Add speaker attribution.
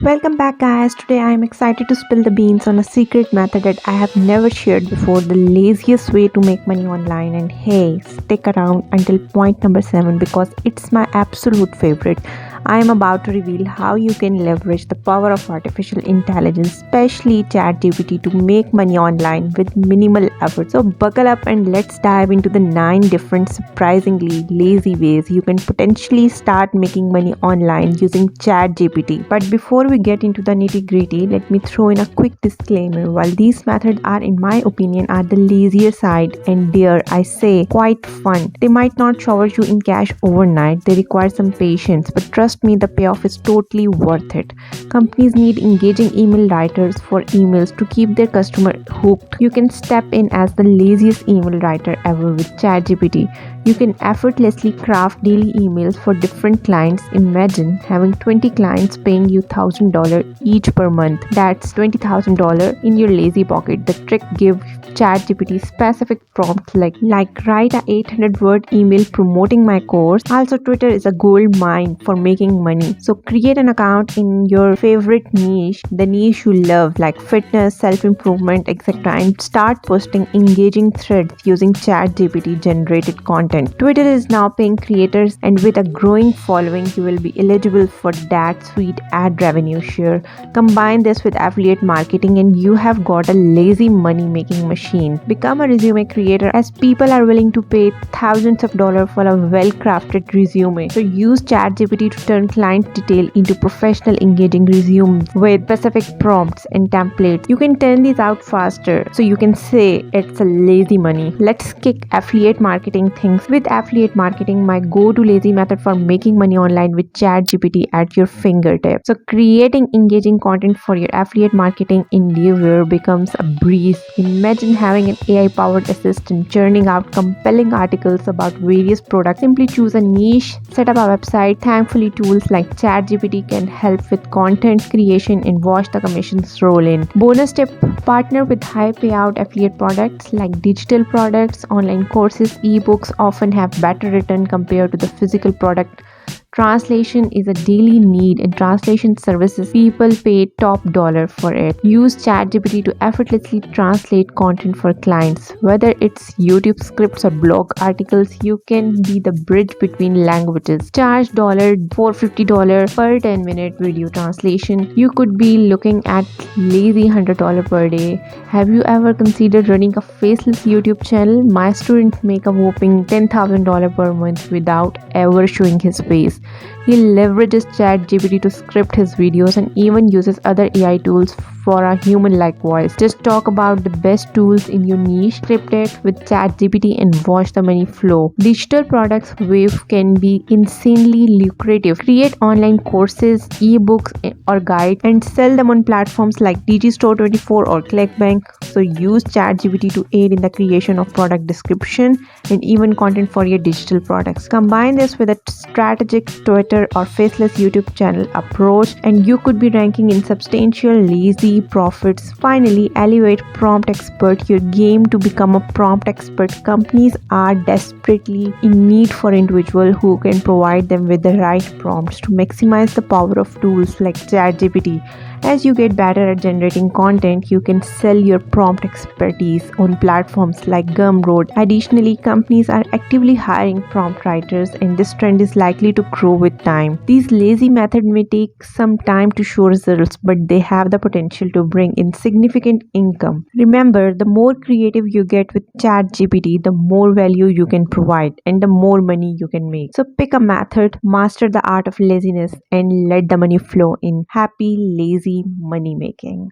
Speaker 1: Welcome back, guys. Today I am excited to spill the beans on a secret method that I have never shared before, the laziest way to make money online. And hey, stick around until point number 7 because it's my absolute favorite. I am about to reveal how you can leverage the power of artificial intelligence, especially ChatGPT, to make money online with minimal effort. So, buckle up and let's dive into the 9 different surprisingly lazy ways you can potentially start making money online using ChatGPT. But before we get into the nitty-gritty, let me throw in a quick disclaimer. While these methods are, in my opinion, are the lazier side and dare I say quite fun, they might not shower you in cash overnight. They require some patience, but trust me, the payoff is totally worth it. Companies need engaging email writers for emails to keep their customer hooked. You can step in as the laziest email writer ever with ChatGPT. You can effortlessly craft daily emails for different clients. Imagine having 20 clients paying you $1,000 each per month. That's $20,000 in your lazy pocket. The trick: give ChatGPT specific prompts like write a 800-word email promoting my course. Also, Twitter is a gold mine for making money. So create an account in your favorite niche, the niche you love like fitness, self-improvement, etc., and start posting engaging threads using ChatGPT generated content. Twitter is now paying creators, and with a growing following, you will be eligible for that sweet ad revenue share. Combine this with affiliate marketing, and you have got a lazy money making machine. Become a resume creator, as people are willing to pay thousands of dollars for a well crafted resume. So use ChatGPT to turn client detail into professional engaging resume with specific prompts and templates. You can turn these out faster, so you can say it's a lazy money. Let's kick affiliate marketing things. With affiliate marketing, my go-to lazy method for making money online with ChatGPT at your fingertips. So creating engaging content for your affiliate marketing endeavor becomes a breeze. Imagine having an AI-powered assistant churning out compelling articles about various products. Simply choose a niche, set up a website. Thankfully, tools like ChatGPT can help with content creation and watch the commissions roll in. Bonus tip: partner with high payout affiliate products like digital products, online courses, ebooks often have better return compared to the physical product. Translation is a daily need, and translation services people pay top dollar for it. Use ChatGPT to effortlessly translate content for clients. Whether it's YouTube scripts or blog articles, you can be the bridge between languages. Charge $450 per 10-minute video translation. You could be looking at lazy $100 per day. Have you ever considered running a faceless YouTube channel? My student make a whopping $10,000 per month without ever showing his face. He leverages ChatGPT to script his videos and even uses other AI tools for a human-like voice. Just talk about the best tools in your niche, script it with ChatGPT, and watch the money flow. Digital products wave can be insanely lucrative. Create online courses, ebooks, or guides and sell them on platforms like Digistore24 or ClickBank. So use ChatGPT to aid in the creation of product description and even content for your digital products. Combine this with a strategic Twitter or faceless YouTube channel approach, and you could be ranking in substantial lazy profits. Finally, elevate prompt expert your game to become a prompt expert. Companies are desperately in need for individuals who can provide them with the right prompts to maximize the power of tools like ChatGPT. As you get better at generating content, you can sell your prompt expertise on platforms like Gumroad. Additionally, companies are actively hiring prompt writers, and this trend is likely to grow with time. These lazy methods may take some time to show results, but they have the potential to bring in significant income. Remember, the more creative you get with ChatGPT, the more value you can provide and the more money you can make. So pick a method, master the art of laziness, and let the money flow in. Happy lazy money making.